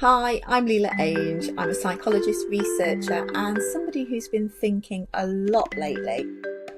Hi, I'm Leela Ainge. I'm a psychologist, researcher, and somebody who's been thinking a lot lately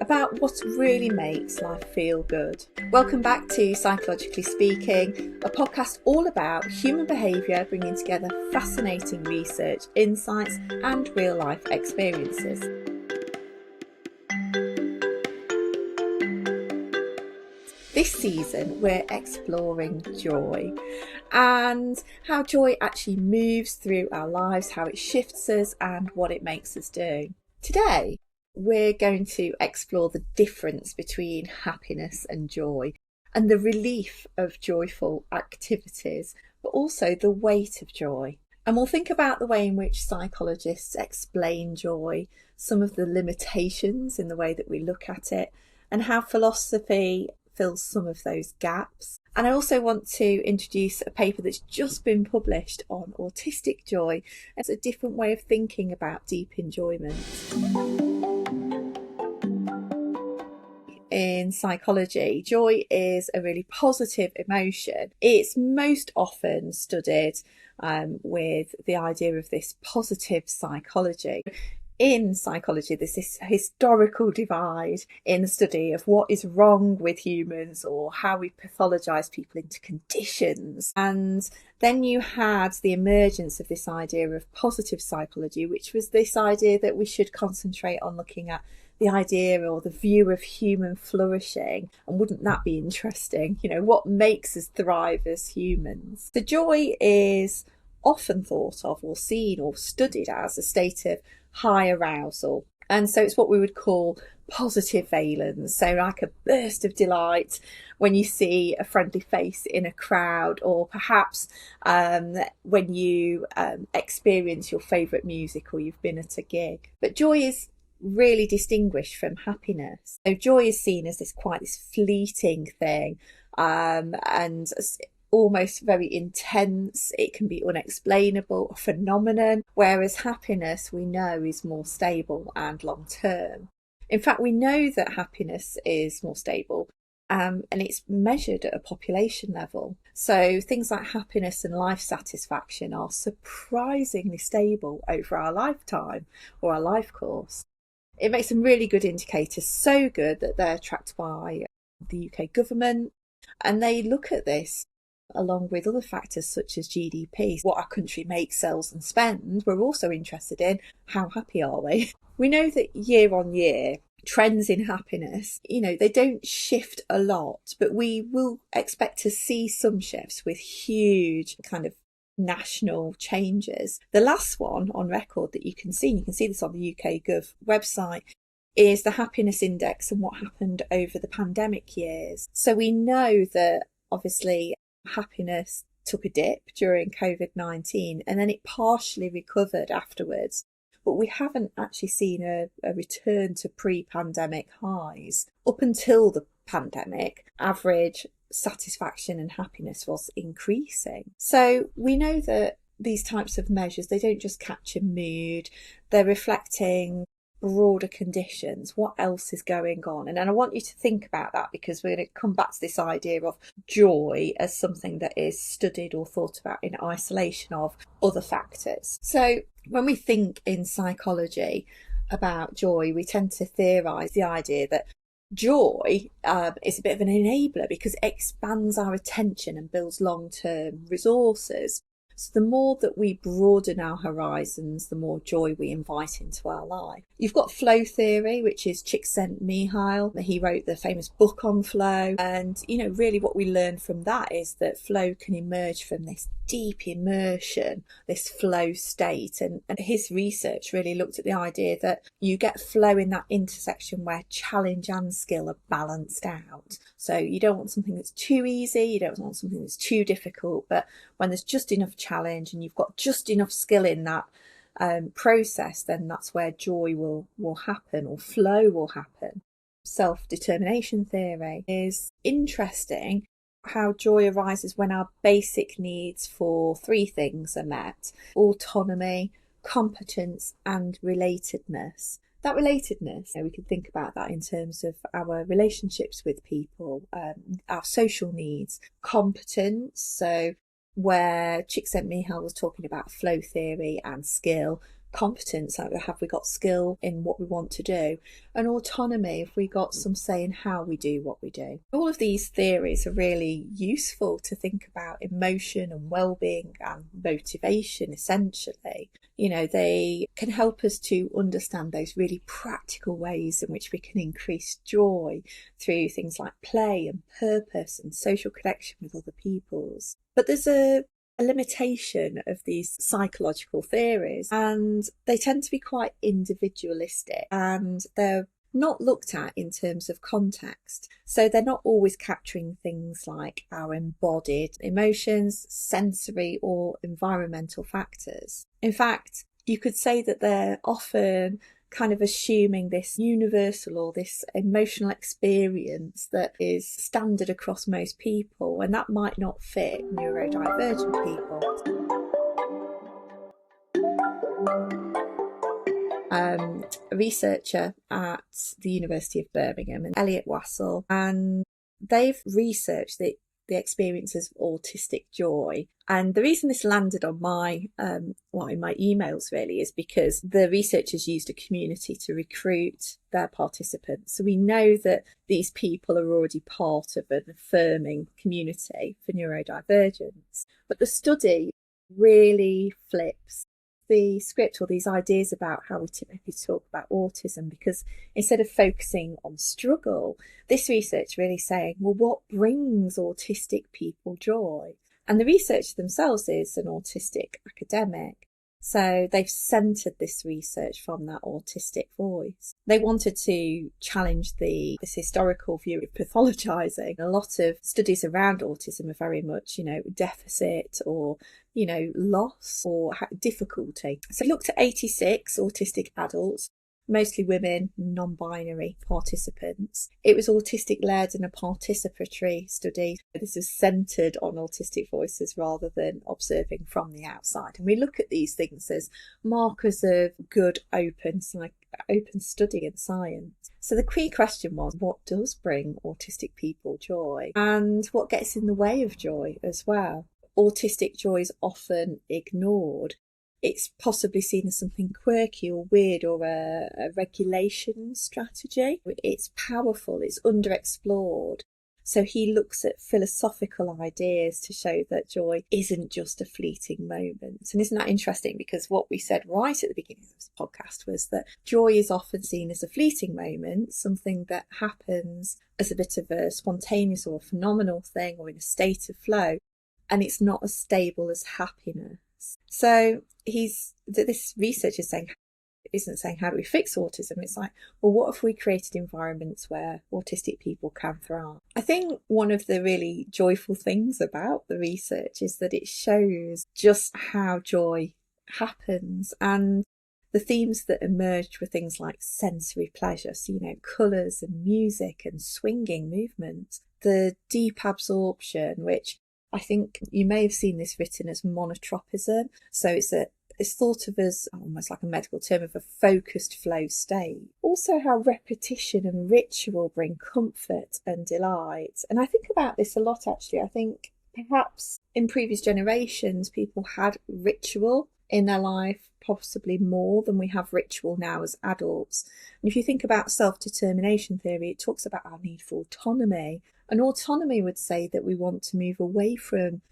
about what really makes life feel good. Welcome back to Psychologically Speaking, a podcast all about human behaviour, bringing together fascinating research, insights, and real life experiences. This season, we're exploring joy and how joy actually moves through our lives, how it shifts us, and what it makes us do. Today, we're going to explore the difference between happiness and joy and the relief of joyful activities, but also the weight of joy. And we'll think about the way in which psychologists explain joy, some of the limitations in the way that we look at it, and how philosophy fills some of those gaps. And I also want to introduce a paper that's just been published on autistic joy as a different way of thinking about deep enjoyment. In psychology, joy is a really positive emotion. It's most often studied with the idea of this positive psychology. In psychology, there's this historical divide in the study of what is wrong with humans or how we pathologise people into conditions. And then you had the emergence of this idea of positive psychology, which was this idea that we should concentrate on looking at the idea or the view of human flourishing. And wouldn't that be interesting? You know, what makes us thrive as humans? The joy is often thought of or seen or studied as a state of high arousal, and so it's what we would call positive valence, so like a burst of delight when you see a friendly face in a crowd, or perhaps when you experience your favourite music or you've been at a gig. But joy is really distinguished from happiness. So joy is seen as this fleeting thing, and almost very intense. It can be unexplainable, a phenomenon, whereas happiness we know is more stable and long term. In fact, we know that happiness is more stable and it's measured at a population level. So things like happiness and life satisfaction are surprisingly stable over our lifetime or our life course. It makes some really good indicators, so good that they're tracked by the UK government, and they look at this along with other factors such as GDP, what our country makes, sells and spends. We're also interested in how happy are we. We know that year on year, trends in happiness, they don't shift a lot, but we will expect to see some shifts with huge kind of national changes. The last one on record that you can see this on the UK Gov website, is the happiness index and what happened over the pandemic years. So we know that obviously happiness took a dip during COVID-19 and then it partially recovered afterwards. But we haven't actually seen a return to pre-pandemic highs. Up until the pandemic, average satisfaction and happiness was increasing. So we know that these types of measures, they don't just capture mood, they're reflecting broader conditions, what else is going on. And I want you to think about that, because we're going to come back to this idea of joy as something that is studied or thought about in isolation of other factors. So when we think in psychology about joy, we tend to theorise the idea that joy is a bit of an enabler because it expands our attention and builds long-term resources. So the more that we broaden our horizons, the more joy we invite into our life. You've got flow theory, which is Csikszentmihalyi. He wrote the famous book on flow. And, really what we learn from that is that flow can emerge from this deep immersion, this flow state. And his research really looked at the idea that you get flow in that intersection where challenge and skill are balanced out. So you don't want something that's too easy, you don't want something that's too difficult, but when there's just enough challenge and you've got just enough skill in that process, then that's where joy will happen, or flow will happen. Self-determination theory is interesting, how joy arises when our basic needs for three things are met: autonomy, competence and relatedness. That relatedness, we can think about that in terms of our relationships with people, our social needs. Competence, so where Csikszentmihalyi was talking about flow theory and skill, competence, like have we got skill in what we want to do, and autonomy, if we got some say in how we do what we do. All of these theories are really useful to think about emotion and well-being and motivation, essentially. They can help us to understand those really practical ways in which we can increase joy through things like play and purpose and social connection with other peoples. But there's a limitation of these psychological theories, and they tend to be quite individualistic, and they're not looked at in terms of context. So they're not always capturing things like our embodied emotions, sensory or environmental factors. In fact, you could say that they're often kind of assuming this universal or this emotional experience that is standard across most people, and that might not fit neurodivergent people. A researcher at the University of Birmingham, and Elliot Wassell, and they've researched the experiences of autistic joy. And the reason this landed on my in my emails really is because the researchers used a community to recruit their participants. So we know that these people are already part of an affirming community for neurodivergence. But the study really flips the script or these ideas about how we typically talk about autism, because instead of focusing on struggle, this research really saying, well, what brings autistic people joy? And the researcher themselves is an autistic academic. So they've centred this research from that autistic voice. They wanted to challenge this historical view of pathologising. A lot of studies around autism are very much, deficit or, loss or difficulty. So they looked at 86 autistic adults, mostly women, non-binary participants. It was autistic-led and a participatory study. This was centred on autistic voices rather than observing from the outside. And we look at these things as markers of good open study in science. So the key question was, what does bring autistic people joy? And what gets in the way of joy as well? Autistic joy is often ignored. It's possibly seen as something quirky or weird or a regulation strategy. It's powerful, it's underexplored. So he looks at philosophical ideas to show that joy isn't just a fleeting moment. And isn't that interesting? Because what we said right at the beginning of this podcast was that joy is often seen as a fleeting moment, something that happens as a bit of a spontaneous or a phenomenal thing or in a state of flow, and it's not as stable as happiness. So this research isn't saying how do we fix autism. It's like, well, what if we created environments where autistic people can thrive? I think one of the really joyful things about the research is that it shows just how joy happens, and the themes that emerged were things like sensory pleasure, so colours and music and swinging movements, the deep absorption, which I think you may have seen this written as monotropism. So it's thought of as almost like a medical term of a focused flow state. Also how repetition and ritual bring comfort and delight. And I think about this a lot, actually. I think perhaps in previous generations, people had ritual in their life, possibly more than we have ritual now as adults. And if you think about self-determination theory, it talks about our need for autonomy. And autonomy would say that we want to move away from,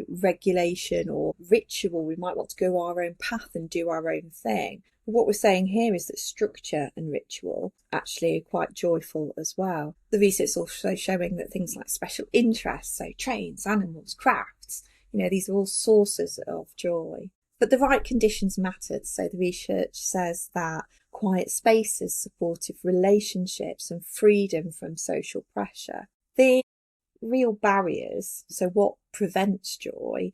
regulation or ritual. We might want to go our own path and do our own thing. But what we're saying here is that structure and ritual actually are quite joyful as well. The research is also showing that things like special interests, so trains, animals, crafts, these are all sources of joy. But the right conditions mattered. So the research says that quiet spaces, supportive relationships and freedom from social pressure. The real barriers, so what prevents joy,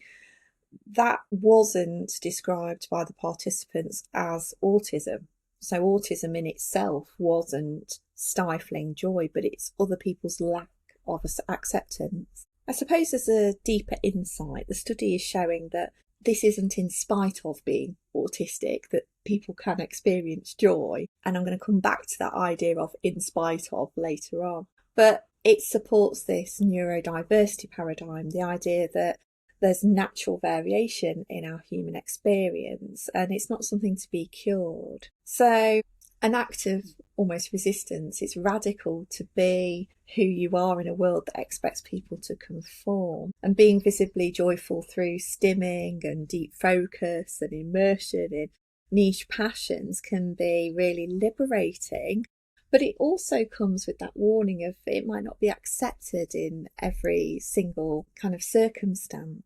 that wasn't described by the participants as autism. So autism in itself wasn't stifling joy, but it's other people's lack of acceptance. I suppose there's a deeper insight. The study is showing that this isn't in spite of being autistic, that people can experience joy. And I'm going to come back to that idea of in spite of later on. But it supports this neurodiversity paradigm, the idea that there's natural variation in our human experience, and it's not something to be cured. So an act of almost resistance, it's radical to be who you are in a world that expects people to conform, and being visibly joyful through stimming and deep focus and immersion in niche passions can be really liberating. But it also comes with that warning of it might not be accepted in every single kind of circumstance.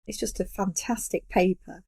It's just a fantastic paper.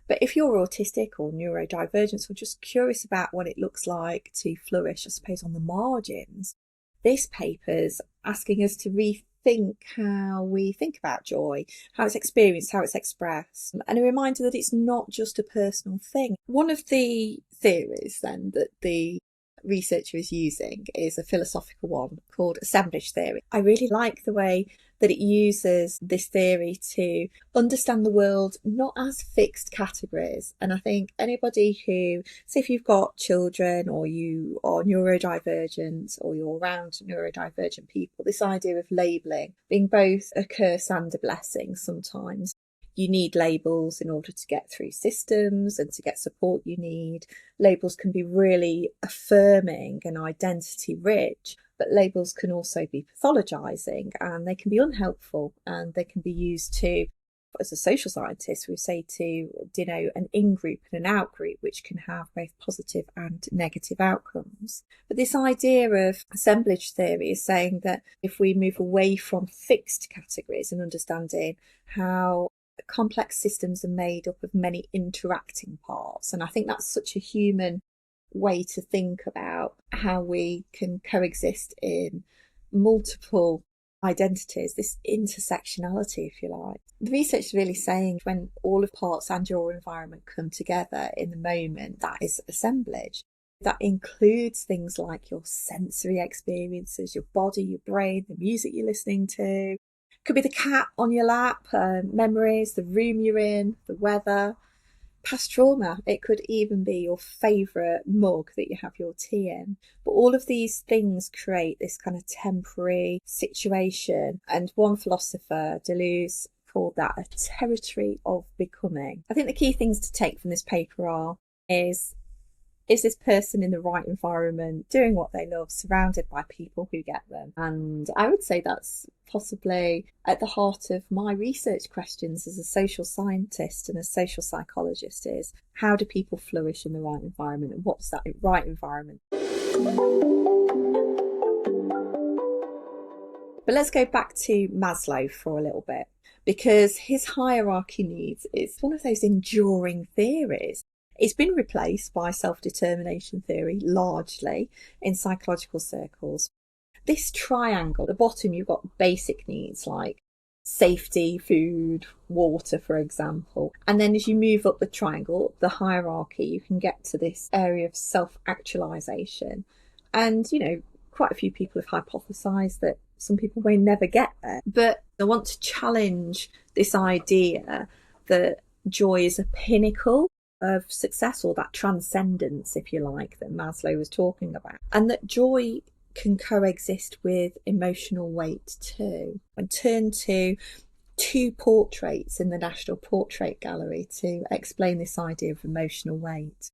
But if you're autistic or neurodivergent or just curious about what it looks like to flourish, I suppose, on the margins, this paper's asking us to rethink how we think about joy, how it's experienced, how it's expressed, and a reminder that it's not just a personal thing. One of the theories then that the researcher is using is a philosophical one called assemblage theory. I really like the way that it uses this theory to understand the world not as fixed categories. And I think anybody who, say if you've got children or you are neurodivergent or you're around neurodivergent people, this idea of labelling being both a curse and a blessing sometimes. You need labels in order to get through systems and to get support you need. Labels can be really affirming and identity rich, but labels can also be pathologizing, and they can be unhelpful, and they can be used to, as a social scientist, we say, to denote an in-group and an out-group, which can have both positive and negative outcomes. But this idea of assemblage theory is saying that if we move away from fixed categories and understanding how complex systems are made up of many interacting parts, and I think that's such a human way to think about how we can coexist in multiple identities, this intersectionality, if you like. The research is really saying when all of parts and your environment come together in the moment, that is assemblage. That includes things like your sensory experiences, your body, your brain, the music you're listening to. Could be the cat on your lap, memories, the room you're in, the weather, past trauma. It could even be your favourite mug that you have your tea in. But all of these things create this kind of temporary situation. And one philosopher, Deleuze, called that a territory of becoming. I think the key things to take from this paper is this person in the right environment, doing what they love, surrounded by people who get them? And I would say that's possibly at the heart of my research questions as a social scientist and a social psychologist is, how do people flourish in the right environment, and what's that right environment? But let's go back to Maslow for a little bit, because his hierarchy needs is one of those enduring theories. It's been replaced by self-determination theory largely in psychological circles. This triangle, at the bottom you've got basic needs like safety, food, water, for example. And then as you move up the triangle, the hierarchy, you can get to this area of self-actualization. And, quite a few people have hypothesized that some people may never get there. But I want to challenge this idea that joy is a pinnacle of success, or that transcendence, if you like, that Maslow was talking about, and that joy can coexist with emotional weight too. And turn to two portraits in the National Portrait Gallery to explain this idea of emotional weight.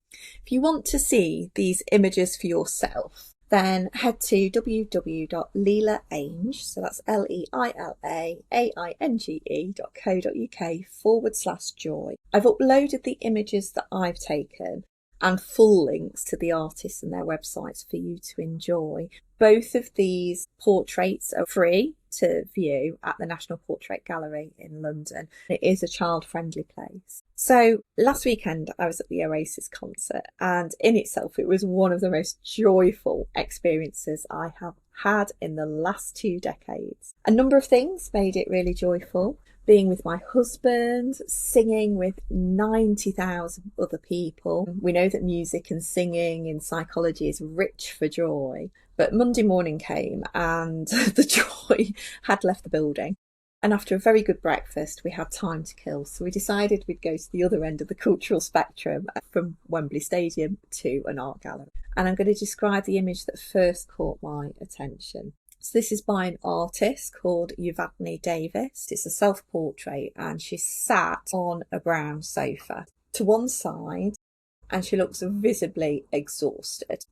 If you want to see these images for yourself, then head to www.leilaange, so that's leilaAinge.co.uk/joy. I've uploaded the images that I've taken and full links to the artists and their websites for you to enjoy. Both of these portraits are free to view at the National Portrait Gallery in London. It is a child-friendly place. So last weekend I was at the Oasis concert, and in itself it was one of the most joyful experiences I have had in the last 2 decades. A number of things made it really joyful. Being with my husband, singing with 90,000 other people. We know that music and singing in psychology is rich for joy. But Monday morning came and the joy had left the building. And after a very good breakfast, we had time to kill. So we decided we'd go to the other end of the cultural spectrum, from Wembley Stadium to an art gallery. And I'm going to describe the image that first caught my attention. So this is by an artist called Yvadne Davis. It's a self-portrait and she's sat on a brown sofa to one side and she looks visibly exhausted.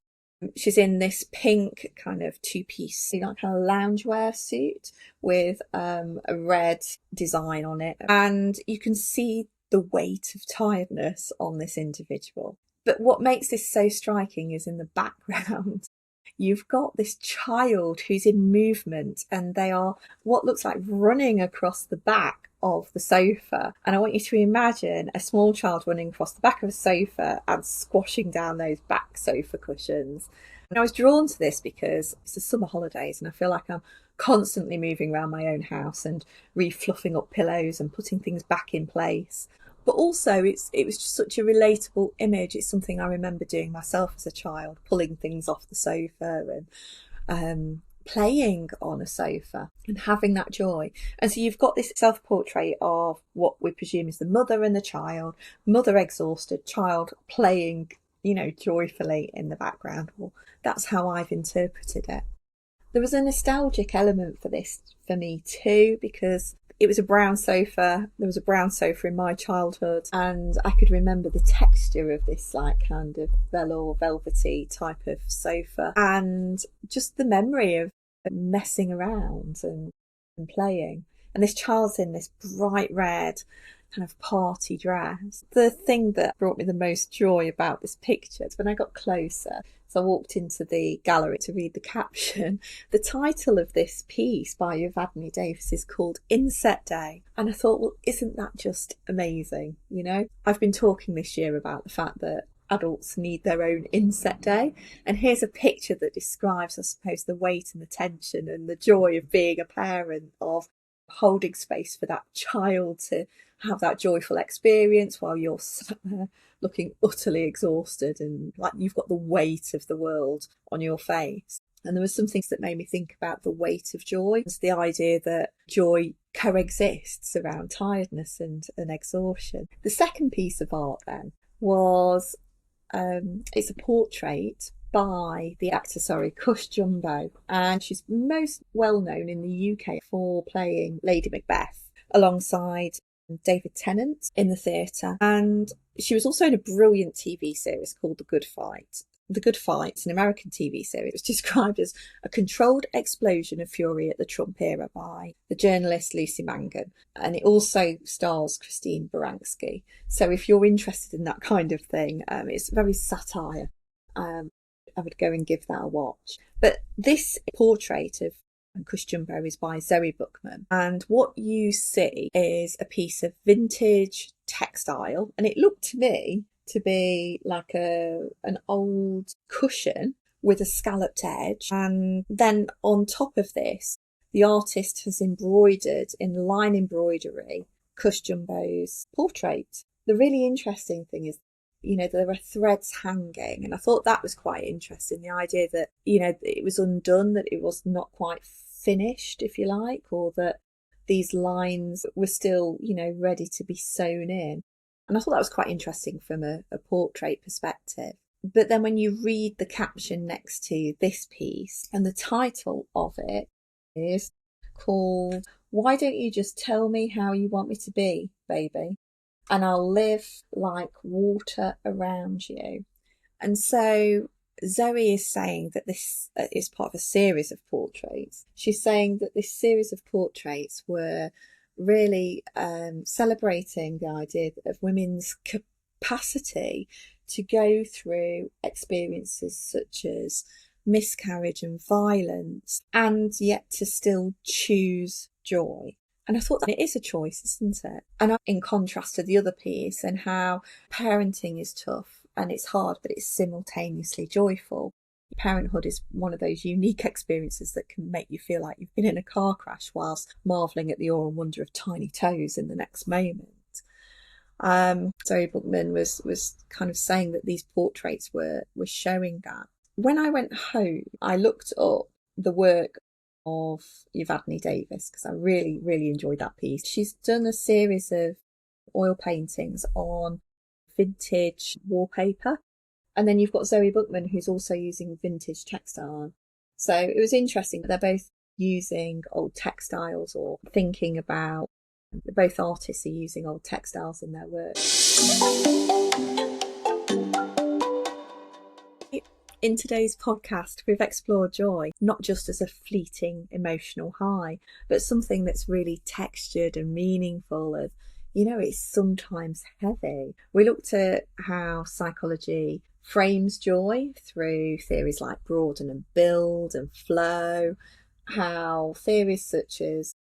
She's in this pink kind of two-piece, like kind of loungewear suit with a red design on it. And you can see the weight of tiredness on this individual. But what makes this so striking is in the background, you've got this child who's in movement and they are what looks like running across the back of the sofa. And I want you to imagine a small child running across the back of a sofa and squashing down those back sofa cushions. And I was drawn to this because it's the summer holidays and I feel like I'm constantly moving around my own house and refluffing up pillows and putting things back in place. But also it was just such a relatable image. It's something I remember doing myself as a child, pulling things off the sofa and playing on a sofa and having that joy. And so you've got this self-portrait of what we presume is the mother and the child, mother exhausted, child playing, joyfully in the background. Well, that's how I've interpreted it. There was a nostalgic element for this for me too, because it was a brown sofa. There was a brown sofa in my childhood, and I could remember the texture of this like kind of velour, velvety type of sofa, and just the memory of messing around and playing. And this child's in this bright red kind of party dress. The thing that brought me the most joy about this picture is when I got closer. So I walked into the gallery to read the caption. The title of this piece by Yvadne Davis is called Inset Day. And I thought, well, isn't that just amazing? I've been talking this year about the fact that adults need their own inset day. And here's a picture that describes, I suppose, the weight and the tension and the joy of being a parent, of holding space for that child to have that joyful experience while you're sat there looking utterly exhausted and like you've got the weight of the world on your face. And there were some things that made me think about the weight of joy. It's the idea that joy coexists around tiredness and exhaustion. The second piece of art then was it's a portrait by the actor, Cush Jumbo, and she's most well known in the UK for playing Lady Macbeth alongside David Tennant in the theatre. And she was also in a brilliant TV series called The Good Fight. The Good Fight is an American TV series. It was described as a controlled explosion of fury at the Trump era by the journalist Lucy Mangan. And it also stars Christine Baranski. So if you're interested in that kind of thing, it's very satire. I would go and give that a watch. But this portrait of Cush Jumbo is by Zoe Bookman. And what you see is a piece of vintage textile. And it looked to me to be like an old cushion with a scalloped edge. And then on top of this, the artist has embroidered in line embroidery Cush Jumbo's portrait. The really interesting thing is, there are threads hanging. And I thought that was quite interesting. The idea that, it was undone, that it was not quite finished, if you like, or that these lines were still, ready to be sewn in. And I thought that was quite interesting from a portrait perspective. But then when you read the caption next to this piece, and the title of it is called, "Why Don't You Just Tell Me How You Want Me to Be, Baby? And I'll live like water around you." And so Zoe is saying that this is part of a series of portraits. She's saying that this series of portraits were really celebrating the idea of women's capacity to go through experiences such as miscarriage and violence, and yet to still choose joy. And I thought that it is a choice, isn't it? And in contrast to the other piece and how parenting is tough and it's hard, but it's simultaneously joyful. Parenthood is one of those unique experiences that can make you feel like you've been in a car crash whilst marvelling at the awe and wonder of tiny toes in the next moment. Zoe Bookman was kind of saying that these portraits were showing that. When I went home, I looked up the work of Yvadne Davis because I really, really enjoyed that piece. She's done a series of oil paintings on vintage wallpaper. And then you've got Zoe Bookman, who's also using vintage textile. So it was interesting. They're both using old textiles or thinking about, both artists are using old textiles in their work. In today's podcast, we've explored joy, not just as a fleeting emotional high, but something that's really textured and meaningful, and, it's sometimes heavy. We looked at how psychology frames joy through theories like broaden and build and flow, how theories such as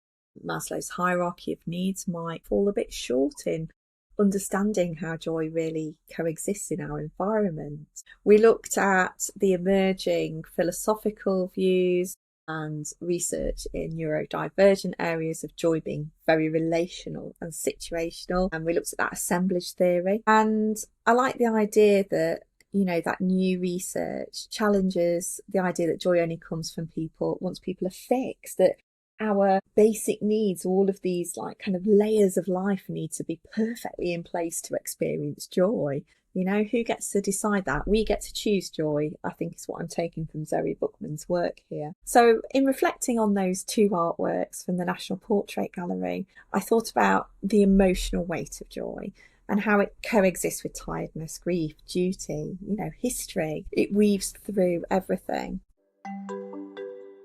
Maslow's hierarchy of needs might fall a bit short in understanding how joy really coexists in our environment. We looked at the emerging philosophical views and research in neurodivergent areas of joy being very relational and situational. And we looked at that assemblage theory. And I like the idea that, that new research challenges the idea that joy only comes from people once people are fixed, that our basic needs, all of these kind of layers of life need to be perfectly in place to experience joy. Who gets to decide that? We get to choose joy, I think, is what I'm taking from Zoe Bookman's work here. So in reflecting on those two artworks from the National Portrait Gallery, I thought about the emotional weight of joy and how it coexists with tiredness, grief, duty, history. It weaves through everything.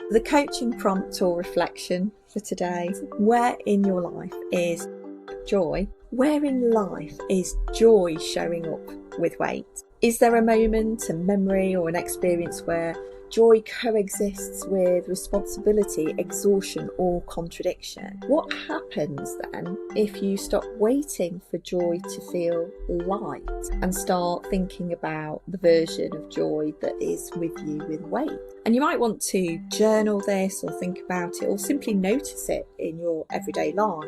The coaching prompt or reflection for today: where in your life is joy? Where in life is joy showing up with weight? Is there a moment, a memory, or an experience where joy coexists with responsibility, exhaustion, or contradiction? What happens then if you stop waiting for joy to feel light and start thinking about the version of joy that is with you with weight? And you might want to journal this or think about it or simply notice it in your everyday life.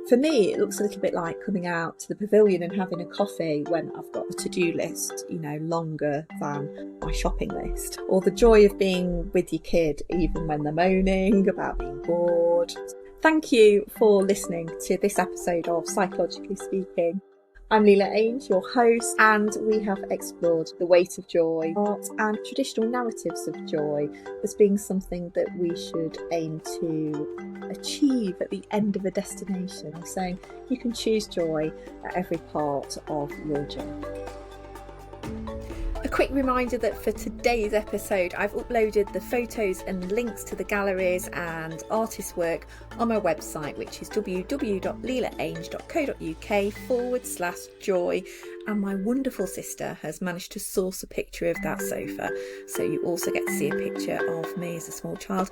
For me, it looks a little bit like coming out to the pavilion and having a coffee when I've got a to-do list, longer than my shopping list. Or the joy of being with your kid even when they're moaning about being bored. Thank you for listening to this episode of Psychologically Speaking. I'm Leela Ainge, your host, and we have explored the weight of joy, art and traditional narratives of joy as being something that we should aim to achieve at the end of a destination. I'm saying you can choose joy at every part of your journey. A quick reminder that for today's episode, I've uploaded the photos and links to the galleries and artist work on my website, which is www.leelaainge.co.uk/joy. And my wonderful sister has managed to source a picture of that sofa, so you also get to see a picture of me as a small child.